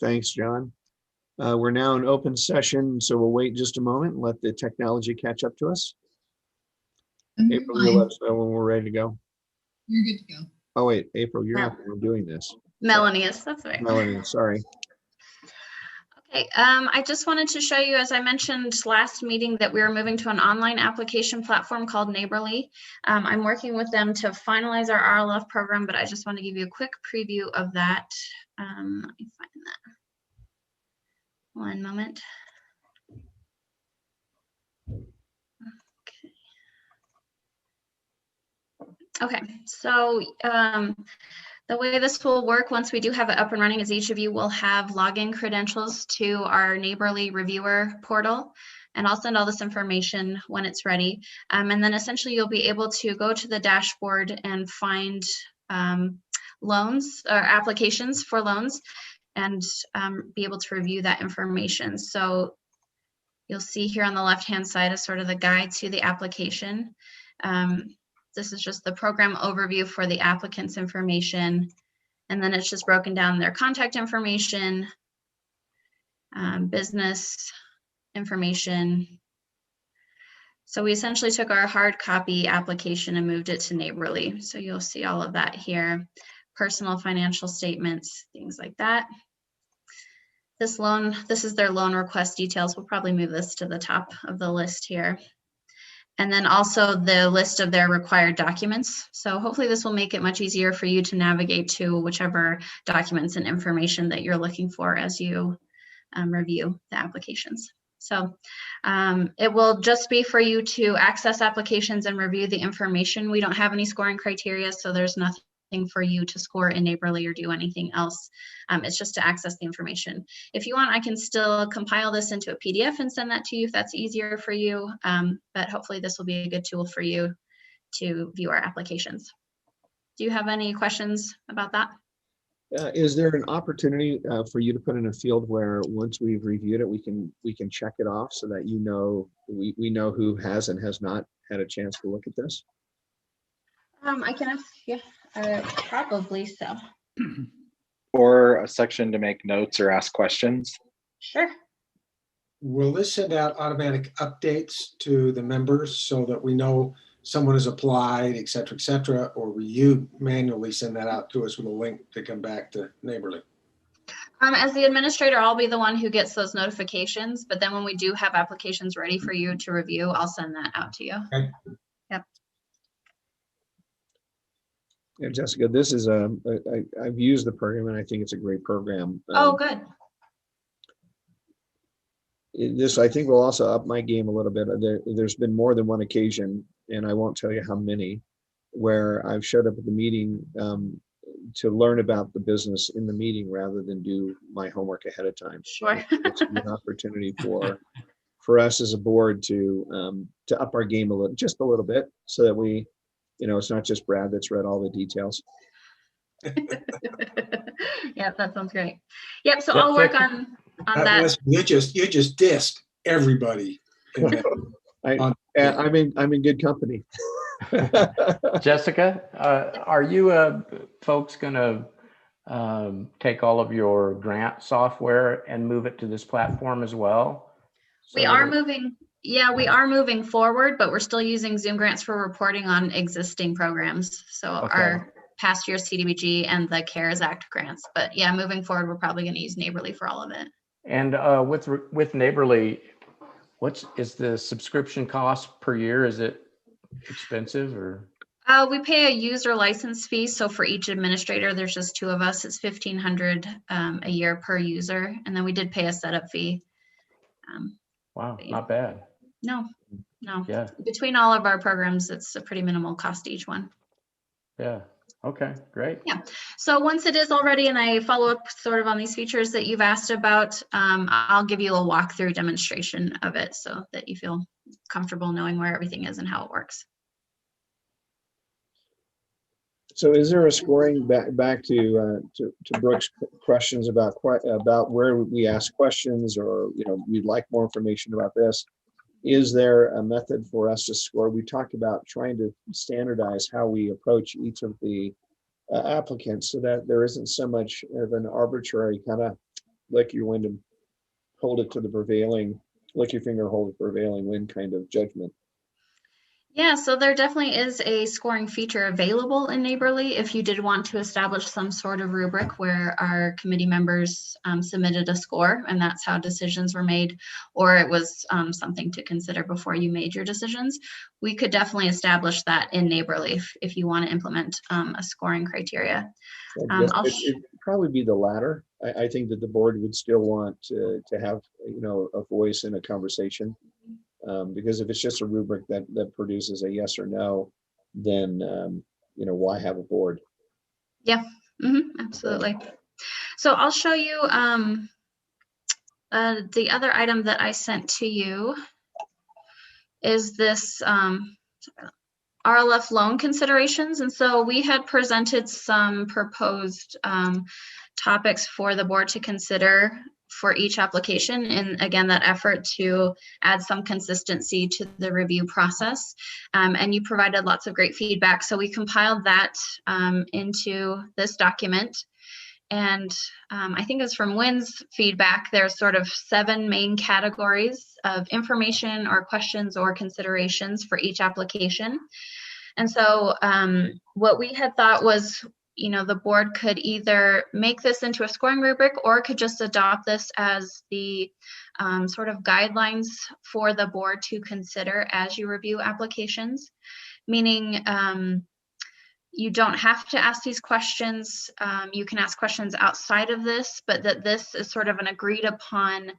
Thanks, John. We're now in open session, so we'll wait just a moment and let the technology catch up to us. April, you'll let us know when we're ready to go. You're good to go. Oh, wait, April, you're not the one doing this. Melanie is, that's right. Melanie, sorry. Okay, I just wanted to show you, as I mentioned last meeting, that we are moving to an online application platform called Neighborly. I'm working with them to finalize our RLF program, but I just want to give you a quick preview of that. Let me find that. One moment. Okay, so the way this will work once we do have it up and running is each of you will have login credentials to our Neighborly Reviewer portal, and I'll send all this information when it's ready. And then essentially you'll be able to go to the dashboard and find loans or applications for loans and be able to review that information. So you'll see here on the left-hand side is sort of the guide to the application. This is just the program overview for the applicant's information. And then it's just broken down their contact information, business information. So we essentially took our hard copy application and moved it to Neighborly. So you'll see all of that here, personal financial statements, things like that. This is their loan request details. We'll probably move this to the top of the list here. And then also the list of their required documents. So hopefully this will make it much easier for you to navigate to whichever documents and information that you're looking for as you review the applications. So it will just be for you to access applications and review the information. We don't have any scoring criteria, so there's nothing for you to score in Neighborly or do anything else. It's just to access the information. If you want, I can still compile this into a PDF and send that to you if that's easier for you. But hopefully this will be a good tool for you to view our applications. Do you have any questions about that? Is there an opportunity for you to put in a field where once we've reviewed it, we can check it off so that we know who has and has not had a chance to look at this? I can ask, yeah, probably so. Or a section to make notes or ask questions. Sure. Will this send out automatic updates to the members so that we know someone has applied, et cetera, or will you manually send that out to us with a link to come back to Neighborly? As the administrator, I'll be the one who gets those notifications, but then when we do have applications ready for you to review, I'll send that out to you. Okay. Yep. Yeah, Jessica, this is I've used the program and I think it's a great program. Oh, good. This, I think, will also up my game a little bit. There's been more than one occasion, and I won't tell you how many, where I've showed up at the meeting to learn about the business in the meeting rather than do my homework ahead of time. Sure. It's an opportunity for us as a board to up our game just a little bit, so that we, it's not just Brad that's read all the details. Yeah, that sounds great. Yep. So I'll work on that. You just dissed everybody. I'm in good company. Jessica, are you folks going to take all of your grant software and move it to this platform as well? We are moving. Yeah, we are moving forward, but we're still using Zoom grants for reporting on existing programs. So our past year CDBG and the CARES Act grants. But yeah, moving forward, we're probably going to use Neighborly for all of it. And with Neighborly, what is the subscription cost per year? Is it expensive or? We pay a user license fee. So for each administrator, there's just two of us. It's $1,500 a year per user, and then we did pay a setup fee. Wow, not bad. No. Yeah. Between all of our programs, it's a pretty minimal cost to each one. Yeah. Okay, great. Yeah. So once it is all ready and I follow up sort of on these features that you've asked about, I'll give you a walkthrough demonstration of it so that you feel comfortable knowing where everything is and how it works. So is there a scoring back to Brooke's questions about where we ask questions, or we'd like more information about this? Is there a method for us to score? We talked about trying to standardize how we approach each of the applicants so that there isn't so much of an arbitrary kind of lick your wind and hold it to the prevailing, lick your finger, hold it prevailing wind kind of judgment. Yeah, so there definitely is a scoring feature available in Neighborly if you did want to establish some sort of rubric where our committee members submitted a score and that's how decisions were made, or it was something to consider before you made your decisions. We could definitely establish that in Neighborly if you want to implement a scoring criteria. I guess it'd probably be the latter. I think that the board would still want to have, you know, a voice in a conversation. Because if it's just a rubric that produces a yes or no, then, you know, why have a board? Yeah, absolutely. So I'll show you the other item that I sent to you is this RLF loan considerations. And so we had presented some proposed topics for the board to consider for each application. And again, that effort to add some consistency to the review process. And you provided lots of great feedback. So we compiled that into this document. And I think it's from Wynn's feedback, there's sort of 7 main categories of information or questions or considerations for each application. And so what we had thought was, you know, the board could either make this into a scoring rubric or could just adopt this as the sort of guidelines for the board to consider as you review applications, meaning you don't have to ask these questions. You can ask questions outside of this, but that this is sort of an agreed upon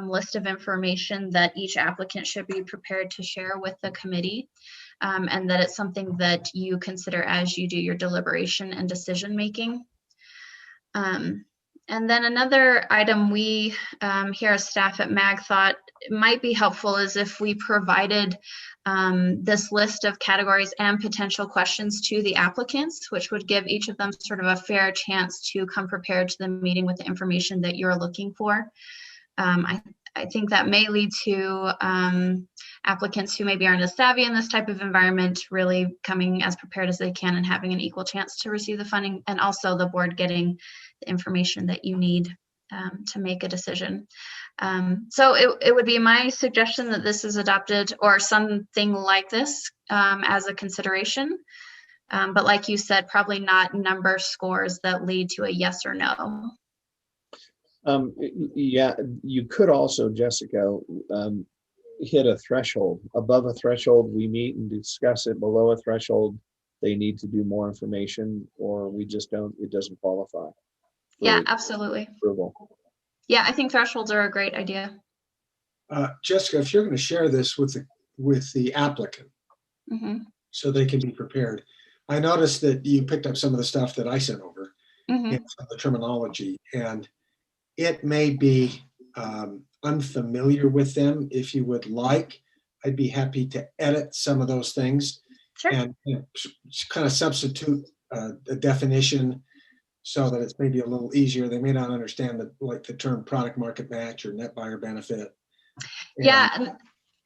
list of information that each applicant should be prepared to share with the committee. And that it's something that you consider as you do your deliberation and decision making. And then another item we here as staff at MAG thought might be helpful is if we provided this list of categories and potential questions to the applicants, which would give each of them sort of a fair chance to come prepared to the meeting with the information that you're looking for. I think that may lead to applicants who maybe aren't as savvy in this type of environment really coming as prepared as they can and having an equal chance to receive the funding, and also the board getting the information that you need to make a decision. So it would be my suggestion that this is adopted or something like this as a consideration. But like you said, probably not number scores that lead to a yes or no. Yeah, you could also, Jessica, hit a threshold. Above a threshold, we meet and discuss it. Below a threshold, they need to do more information, or we just don't, it doesn't qualify. Yeah, absolutely. Approval. Yeah, I think thresholds are a great idea. Jessica, if you're going to share this with the applicant, so they can be prepared. I noticed that you picked up some of the stuff that I sent over, and some of the terminology, and it may be unfamiliar with them. If you would like, I'd be happy to edit some of those things. Sure. And kind of substitute a definition so that it's maybe a little easier. They may not understand like the term product market match or net buyer benefit. Yeah,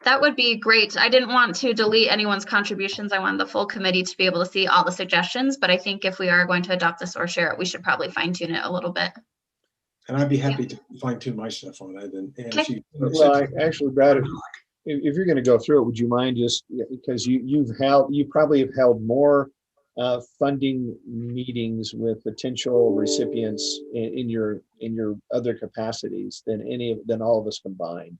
that would be great. I didn't want to delete anyone's contributions. I wanted the full committee to be able to see all the suggestions, but I think if we are going to adopt this or share it, we should probably fine tune it a little bit. And I'd be happy to fine tune my stuff on it. And if you, well, actually, Brad, if you're going to go through it, would you mind just, because you probably have held more funding meetings with potential recipients in your other capacities than all of us combined.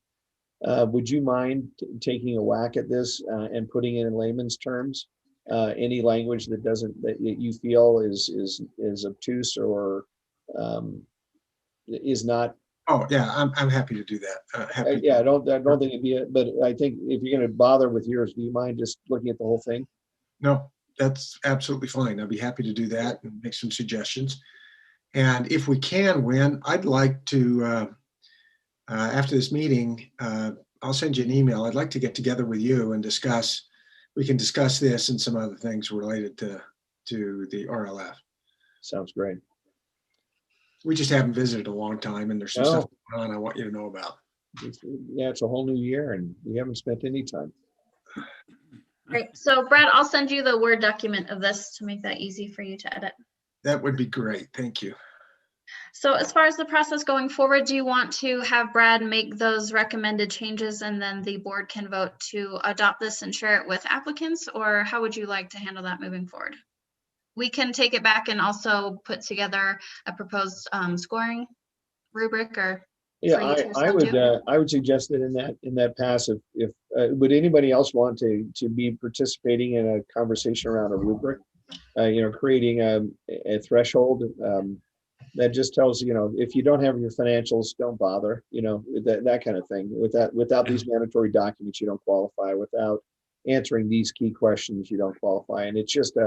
Would you mind taking a whack at this and putting it in layman's terms? Any language that you feel is obtuse or is not. Oh yeah, I'm happy to do that. Yeah, I don't think it'd be, but I think if you're going to bother with yours, do you mind just looking at the whole thing? No, that's absolutely fine. I'd be happy to do that and make some suggestions. And if we can, Wynn, I'd like to, after this meeting, I'll send you an email. I'd like to get together with you and we can discuss this and some other things related to the RLF. Sounds great. We just haven't visited a long time and there's some stuff going on I want you to know about. Yeah, it's a whole new year and we haven't spent any time. Great. So Brad, I'll send you the Word document of this to make that easy for you to edit. That would be great. Thank you. So as far as the process going forward, do you want to have Brad make those recommended changes and then the board can vote to adopt this and share it with applicants? Or how would you like to handle that moving forward? We can take it back and also put together a proposed scoring rubric or. Yeah, for you to respond to? I would suggest that in that passive, if would anybody else want to be participating in a conversation around a rubric? Creating a threshold that just tells if you don't have your financials, don't bother. That kind of thing. Without these mandatory documents, you don't qualify. Without answering these key questions, you don't qualify. And it's just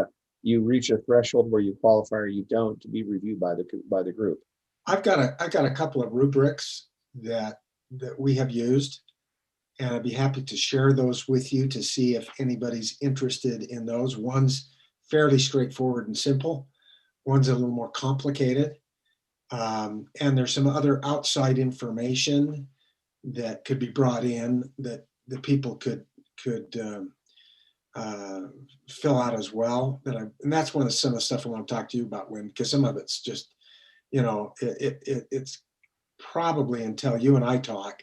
you reach a threshold where you qualify or you don't to be reviewed by the group. I've got a couple of rubrics that we have used, and I'd be happy to share those with you to see if anybody's interested in those. One's fairly straightforward and simple. One's a little more complicated. And there's some other outside information that could be brought in that the people could fill out as well. And that's some of the stuff I want to talk to you about, Wynn, because some of it's just, it's probably, until you and I talk,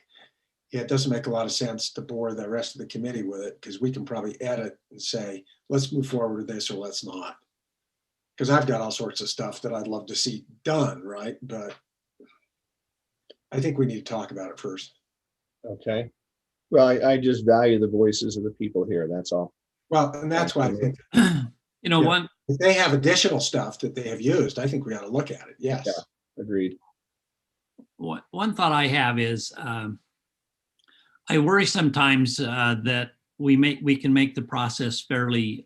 it doesn't make a lot of sense to bore the rest of the committee with it, because we can probably edit and say, let's move forward with this or let's not. Because I've got all sorts of stuff that I'd love to see done, right? But I think we need to talk about it first. Okay. Well, I just value the voices of the people here. That's all. Well, and that's why I think, if they have additional stuff that they have used, I think we ought to look at it. Yes. Yeah, agreed. One thought I have is I worry sometimes that we can make the process fairly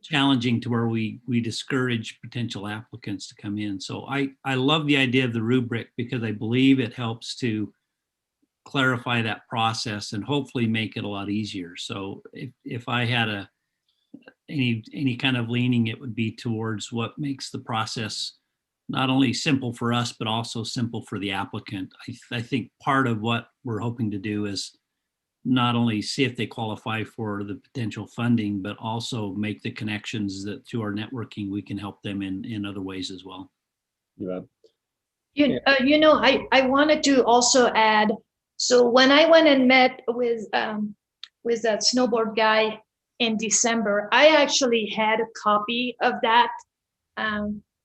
challenging to where we discourage potential applicants to come in. So I love the idea of the rubric because I believe it helps to clarify that process and hopefully make it a lot easier. So if I had any kind of leaning, it would be towards what makes the process not only simple for us, but also simple for the applicant. I think part of what we're hoping to do is not only see if they qualify for the potential funding, but also make the connections that through our networking, we can help them in other ways as well. Yeah. I wanted to also add, so when I went and met with that snowboard guy in December, I actually had a copy of that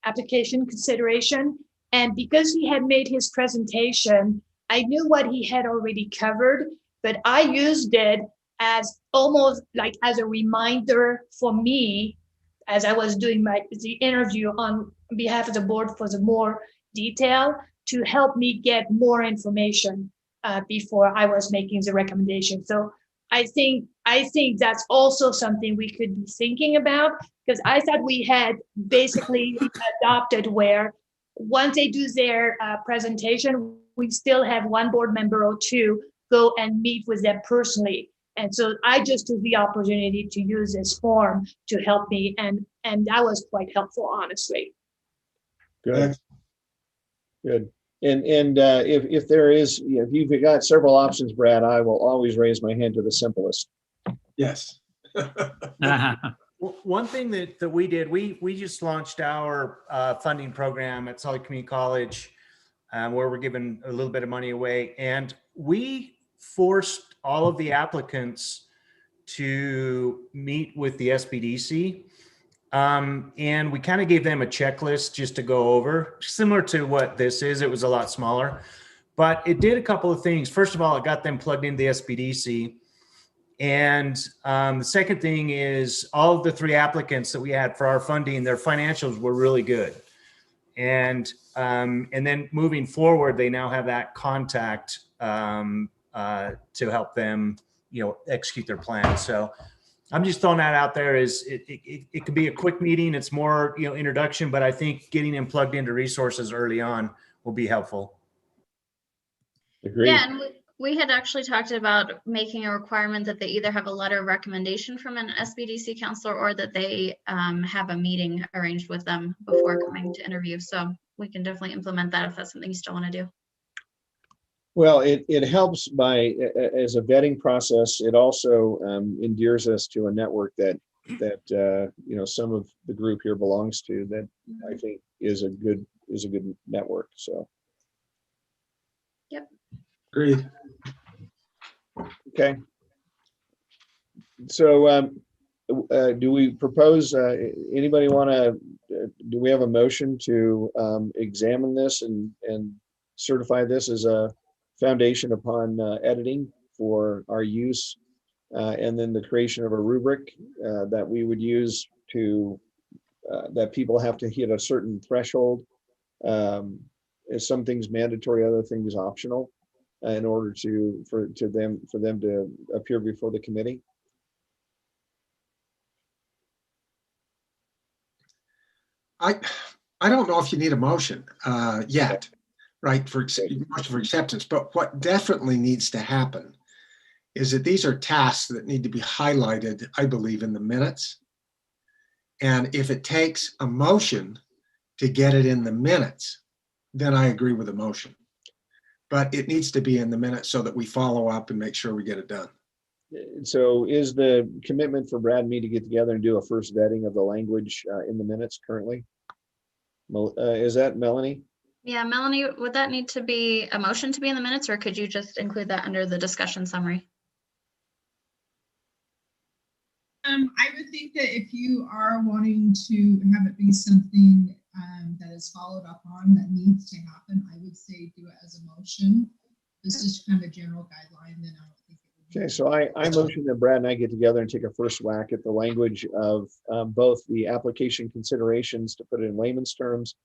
application consideration. And because he had made his presentation, I knew what he had already covered, but I used it as almost like as a reminder for me as I was doing the interview on behalf of the board for the more detail to help me get more information before I was making the recommendation. So I think that's also something we could be thinking about, because I thought we had basically adopted where once they do their presentation, we still have one board member or two go and meet with them personally. And so I just took the opportunity to use this form to help me, and that was quite helpful, honestly. Good. Good. And if there is, if you've got several options, Brad, I will always raise my hand to the simplest. Yes. One thing that we did, we just launched our funding program at Solid Community College, where we're giving a little bit of money away, and we forced all of the applicants to meet with the SBDC. And we kind of gave them a checklist just to go over, similar to what this is. It was a lot smaller, but it did a couple of things. First of all, it got them plugged into the SBDC. And the second thing is all of the three applicants that we had for our funding, their financials were really good. And then moving forward, they now have that contact to help them, execute their plan. So I'm just throwing that out there. It could be a quick meeting. It's more, introduction, but I think getting them plugged into resources early on will be helpful. Agreed. Yeah, and we had actually talked about making a requirement that they either have a letter of recommendation from an SBDC counselor or that they have a meeting arranged with them before coming to interview. So we can definitely implement that if that's something you still want to do. Well, it helps as a vetting process. It also endears us to a network that some of the group here belongs to, that I think is a good is a good network. So, Agreed. okay. So, do we propose, anybody want to, do we have a motion to examine this and certify this as a foundation upon editing for our use, and then the creation of a rubric that we would use to, that people have to hit a certain threshold. Some things mandatory, other things optional, in order for them to appear before the committee. I don't know if you need a motion yet, right, for acceptance, but what definitely needs to happen is that these are tasks that need to be highlighted, I believe, in the minutes. And if it takes a motion to get it in the minutes, then I agree with the motion. But it needs to be in the minutes so that we follow up and make sure we get it done. So is the commitment for Brad and me to get together and do a first vetting of the language in the minutes currently? Is that Melanie? Yeah, Melanie, would that need to be a motion to be in the minutes, or could you just include that under the discussion summary? I would think that if you are wanting to have it be something that is followed up on that needs to happen, I would say do it as a motion. This is kind of a general guideline, then I don't think it would be. Okay, so I motion that Brad and I get together and take a first whack at the language of both the application considerations, to put it in layman's terms,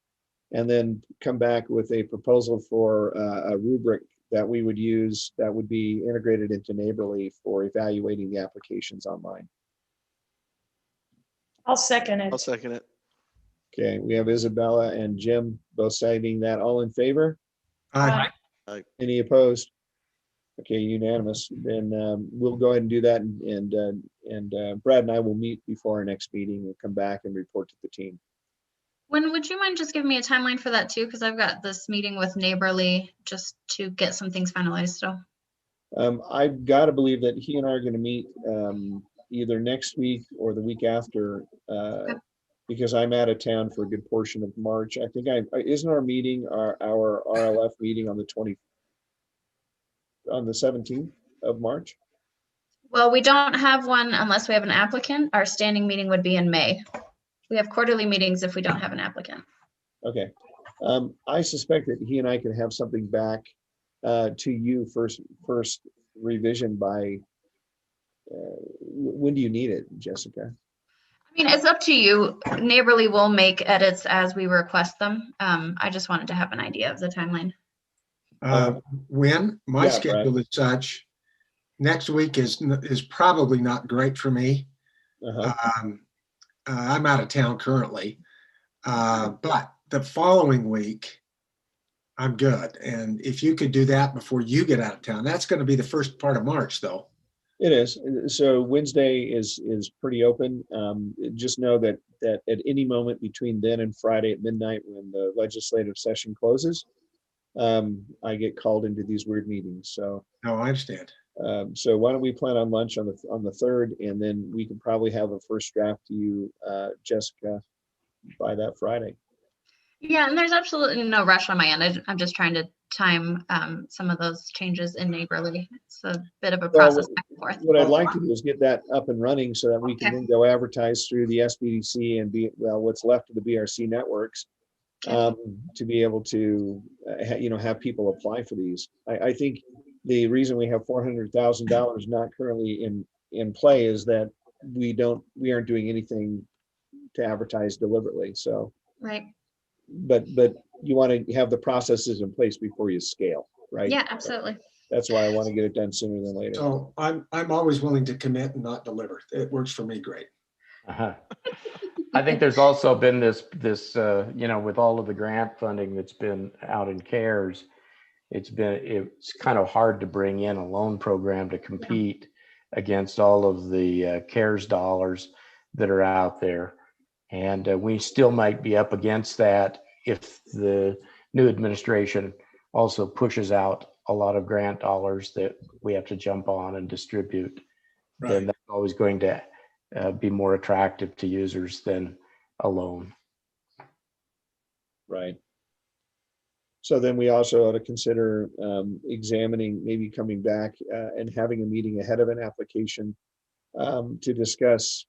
and then come back with a proposal for a rubric that we would use that would be integrated into Neighborly for evaluating the applications online. I'll second it. I'll second it. Okay, we have Isabella and Jim both citing that. All in favor? Aye. Any opposed? Okay, unanimous. Then we'll go ahead and do that, and Brad and I will meet before our next meeting. We'll come back and report to the team. When would you mind just giving me a timeline for that too? Because I've got this meeting with Neighborly just to get some things finalized still. I've got to believe that he and I are going to meet either next week or the week after, because I'm out of town for a good portion of March. I think isn't our meeting, our RLF meeting on the 17th of March? Well, we don't have one unless we have an applicant. Our standing meeting would be in May. We have quarterly meetings if we don't have an applicant. Okay. I suspect that he and I can have something back to you first revision by, when do you need it, Jessica? I mean, it's up to you. Neighborly will make edits as we request them. I just wanted to have an idea of the timeline. When my Yeah, schedule is such, next week is probably not great for me. I'm out of town currently, but the following week I'm good. And if you could do that before you get out of town, that's going to be the first part of March, though. It is. So Wednesday is pretty open. Just know that at any moment between then and Friday at midnight, when the legislative session closes, I get called into these weird meetings. So No, I understand. so why don't we plan on lunch on the 3rd, and then we can probably have a first draft to you, Jessica, by that Friday. Yeah, and there's absolutely no rush on my end. I'm just trying to time some of those changes in Neighborly. It's a bit of a process back and forth. What I'd like to do is get that up and running so that we can then go advertise through the SBDC and what's left of the BRC networks, to be able to have people apply for these. I think the reason we have $400,000 not currently in play is that we aren't doing anything to advertise deliberately. So Right. but you want to have the processes in place before you scale, right? Yeah, absolutely. That's why I want to get it done sooner than later. So I'm always willing to commit and not deliver. It works for me great. I think there's also been this with all of the grant funding that's been out in CARES, it's kind of hard to bring in a loan program to compete against all of the CARES dollars that are out there. And we still might be up against that if the new administration also pushes out a lot of grant dollars that we have to jump on and distribute. Right. Then that's always going to be more attractive to users than a loan. Right. So then we also ought to consider examining, maybe coming back and having a meeting ahead of an application to discuss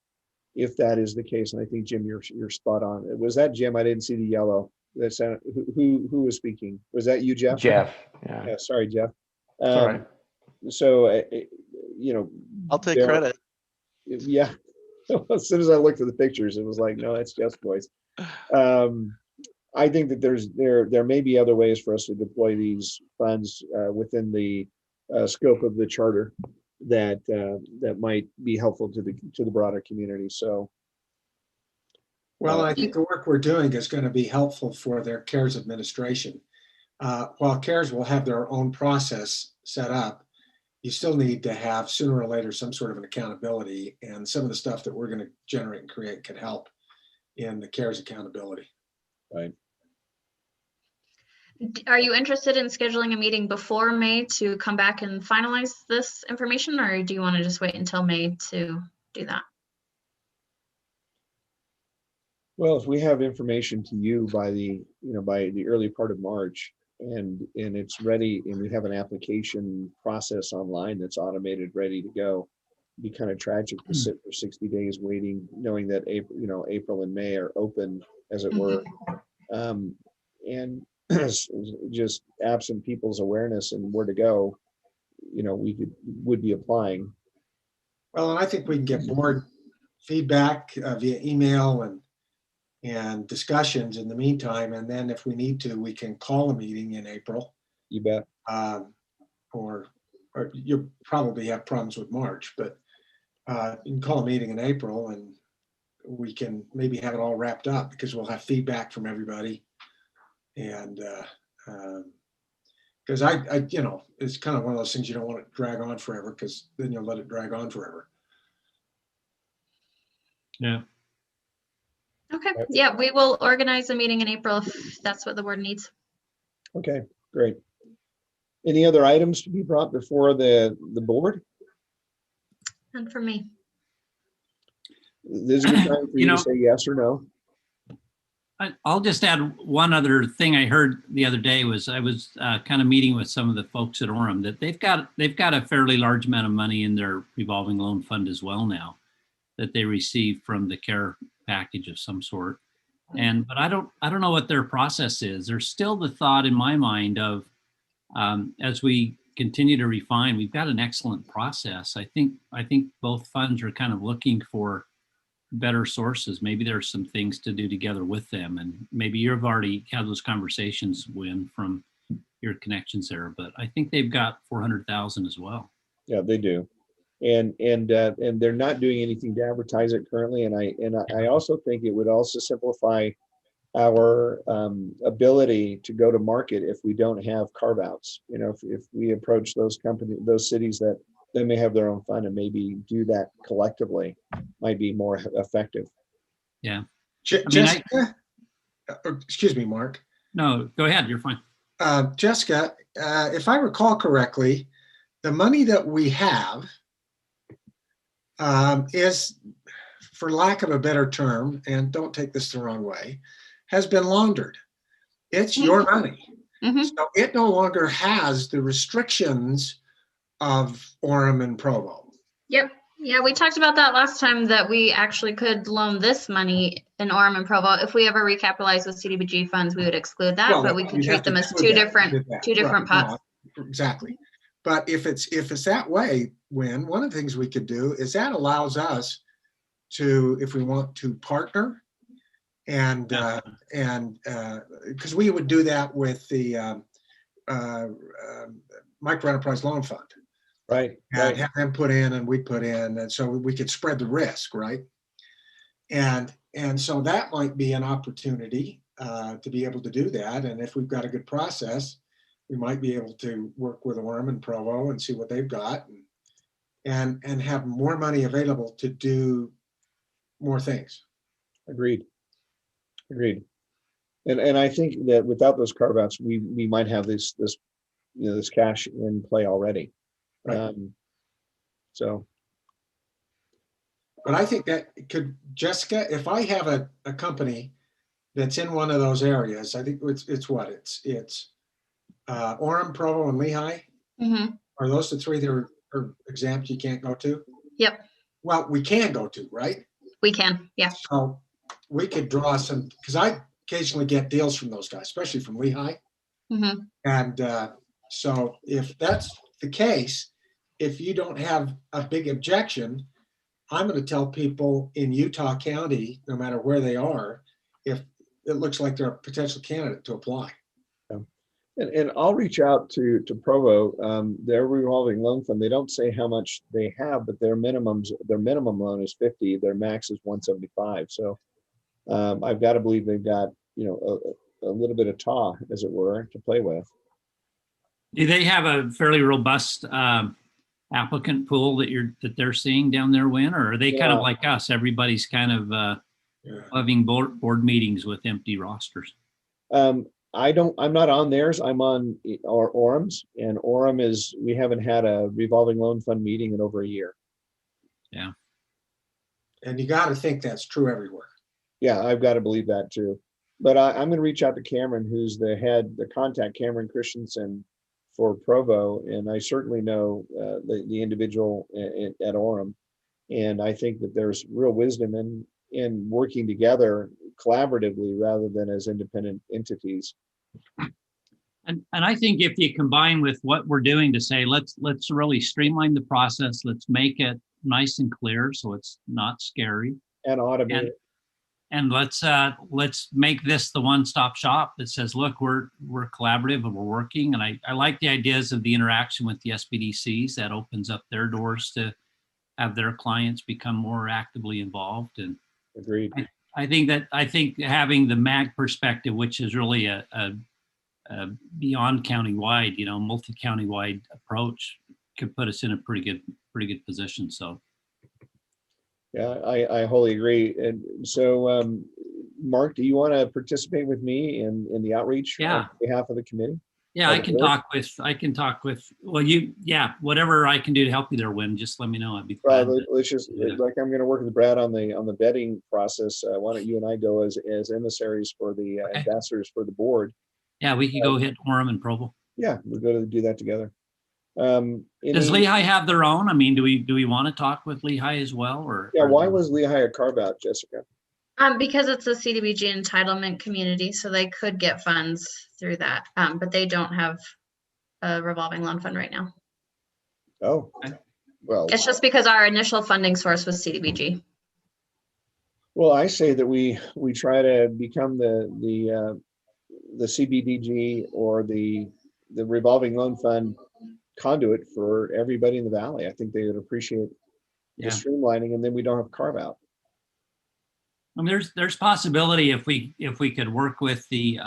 if that is the case. And I think, Jim, you're spot on. Was that Jim? I didn't see the yellow. That's who was speaking? Was that you, Jeff? Jeff, yeah. Yeah, sorry, Jeff. It's all right. So, you know, I'll take there- credit. Yeah. As soon as I looked at the pictures, it was like, no, that's Jeff's voice. I think that there may be other ways for us to deploy these funds within the scope of the charter that might be helpful to the broader community. So, Well, I think the work we're doing is going to be helpful for their CARES administration. While CARES will have their own process set up, you still need to have sooner or later some sort of an accountability, and some of the stuff that we're going to generate and create can help in the CARES accountability. right. Are you interested in scheduling a meeting before May to come back and finalize this information, or do you want to just wait until May to do that? Well, if we have information to you by the early part of March, and it's ready, and we have an application process online that's automated, ready to go, it'd be kind of tragic to sit for 60 days waiting, knowing that April and May are open, as it were, and just absent people's awareness and where to go, we would be applying. Well, and I think we can get board feedback via email and discussions in the meantime. And then if we need to, we can call a meeting in April. You bet. Or you'll probably have problems with March, but you can call a meeting in April and we can maybe have it all wrapped up, because we'll have feedback from everybody. And because it's kind of one of those things you don't want it to drag on forever, because then you'll let it drag on forever. Yeah. Okay, yeah, we will organize a meeting in April if that's what the board needs. Okay, great. Any other items to be brought before the board? And for me. This is a good time for you to say yes or no. I'll just add one other thing I heard the other day. Was I was kind of meeting with some of the folks at Orem, that they've got a fairly large amount of money in their revolving loan fund as well now, that they received from the care package of some sort. But I don't know what their process is. There's still the thought in my mind of, as we continue to refine, we've got an excellent process. I think both funds are kind of looking for better sources. Maybe there's some things to do together with them, and maybe you've already had those conversations, Wynn, from your connections there. But I think they've got 400,000 as well. Yeah, they do, and they're not doing anything to advertise it currently. And I also think it would also simplify our ability to go to market if we don't have carve outs. If we approach those cities that they may have their own fund, and maybe do that collectively, might be more effective. Yeah. Jessica, excuse me, Mark. No, go ahead. You're fine. Jessica, if I recall correctly, the money that we have is, for lack of a better term, and don't take this the wrong way, has been laundered. It's your money. So it no longer has the restrictions of Orem and Provo. Yep. Yeah, we talked about that last time, that we actually could loan this money in Orem and Provo. If we ever recapitalize with CDBG funds, we would exclude that, but we could treat them as two different pots. No, exactly. But if it's that way, Wynn, one of the things we could do is that allows us to, if we want to partner, and because we would do that with the micro enterprise loan fund. Right. And have them put in and we put in, and so we could spread the risk, right? And so that might be an opportunity to be able to do that. And if we've got a good process, we might be able to work with Orem and Provo and see what they've got, and have more money available to do more things. Agreed. And I think that without those carve outs, we might have this cash in play already. Right. So, but I think that could, Jessica, if I have a company that's in one of those areas, I think it's Orem, Provo, and Lehigh. Mhm. Are those the three that are exempt you can't go to? Yep, Well, we can go to, right? we can. Yeah. So we could draw some, because I occasionally get deals from those guys, especially from Lehigh. Mhm. And so if that's the case, if you don't have a big objection, I'm going to tell people in Utah County, no matter where they are, if it looks like they're a potential candidate to apply. And I'll reach out to Provo. Their revolving loan fund, they don't say how much they have, but their minimum loan is 50, their max is 175. So I've got to believe they've got, a little bit of taw, as it were, to play with. Do they have a fairly robust applicant pool that they're seeing down there, Win? Or are they kind of Yeah. like us? Everybody's kind of Yeah. having board meetings with empty rosters. I'm not on theirs. I'm on Orem's, and Orem we haven't had a revolving loan fund meeting in over a year. And you got to think that's true everywhere. Yeah, I've got to believe that too. But I'm going to reach out to Cameron, who's the contact, Cameron Christensen for Provo. And I certainly know the individual at Orem. And I think that there's real wisdom in working together collaboratively rather than as independent entities. And I think if you combine with what we're doing to say, let's really streamline the process, let's make it nice and clear so it's not scary. And automate. And let's make this the one-stop shop that says, look, we're collaborative and we're working. And I like the ideas of the interaction with the SBDCs. That opens up their doors to have their clients become more actively involved. And Agreed. I think having the MAG perspective, which is really a beyond countywide, multi-countywide approach, could put us in a pretty good position. So. Yeah, I wholly agree. And so, Mark, do you want to participate with me in the outreach on behalf of the committee? Yeah, I can talk with, whatever I can do to help you there, Win, just let me know. I'd be glad. Let's just, like, I'm going to work with Brad on the vetting process. Why don't you and I go as emissaries for the ambassadors for the board? Yeah, we could go hit Orem and Provo. Yeah, we'll go to do that together. Does Lehigh have their own? I mean, do we want to talk with Lehigh as well, or? Yeah, why was Lehigh a carve out, Jessica? Because it's a CDBG entitlement community, so they could get funds through that, but they don't have a revolving loan fund right now. Oh, well. It's just because our initial funding source was CDBG. Well, I say that we try to become the CBDG or the revolving loan fund conduit for everybody in the valley. I think they would appreciate the streamlining, and then we don't have carve out. I mean, there's possibility if we could work with the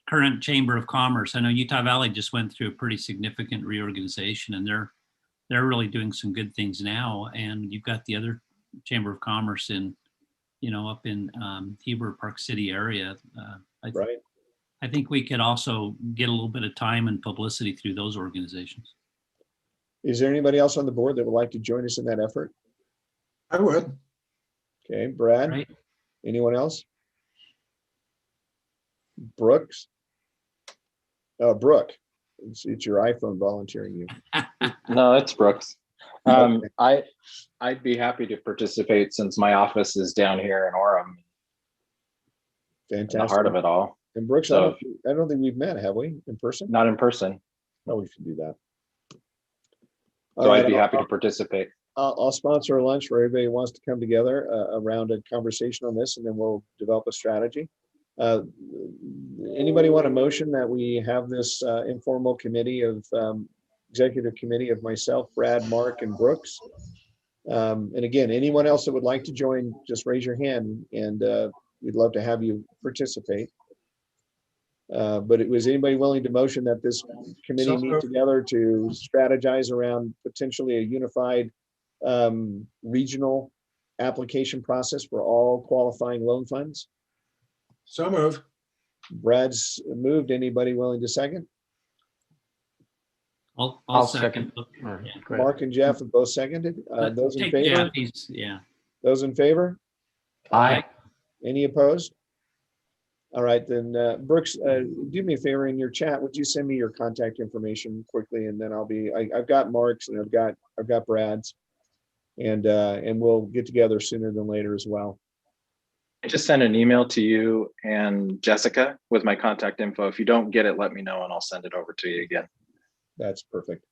current Chamber of Commerce. I know Utah Valley just went through a pretty significant reorganization, and they're really doing some good things now. And you've got the other Chamber of Commerce up in Heber Park City area. Right. I think we could also get a little bit of time and publicity through those organizations. Is there anybody else on the board that would like to join us in that effort? I would. Okay, Brad. Right. Anyone else? Brooks? Oh, Brooke. It's your iPhone volunteering you. No, it's Brooks. Okay. I'd be happy to participate since my office is down here in Orem, Fantastic. in the heart of it all. And Brooks, So- I don't think we've met, have we, in person? Not in person, No, we should do that. so All right, I'd be happy to participate. I'll sponsor a lunch where everybody wants to come together around a conversation on this, and then we'll develop a strategy. Anybody want a motion that we have this informal committee of executive committee of myself, Brad, Mark, and Brooks? And again, anyone else that would like to join, just raise your hand, and we'd love to have you participate. But was anybody willing to motion that this committee meet together to strategize around potentially a unified regional application process for all qualifying loan funds? So move. Brad's moved. Anybody willing to second? I'll second. Yeah, great. Mark and Jeff have both seconded. Those in Take favor? Jeffy's, yeah. Those in favor? Aye. Any opposed? All right, then, Brooks, do me a favor in your chat. Would you send me your contact information quickly, and then I've got Mark's and I've got Brad's, and we'll get together sooner than later as well. I just sent an email to you and Jessica with my contact info. If you don't get it, let me know and I'll send it over to you again. That's perfect.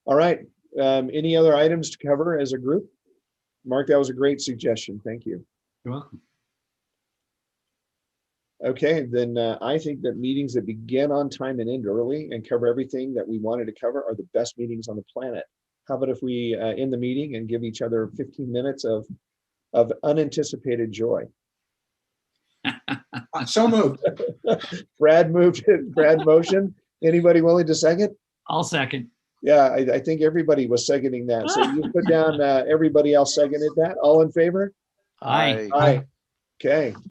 All right. Any other items to cover as a group? Mark, that was a great suggestion. Thank you. You're welcome. Okay, then I think that meetings that begin on time and end early and cover everything that we wanted to cover are the best meetings on the planet. How about if we end the meeting and give each other 15 minutes of unanticipated joy? So moved. Brad moved it. Brad motion. Anybody willing to second? I'll second. Yeah, I think everybody was seconding that. So you put down everybody else seconded that. All in favor? Aye. Aye. Okay.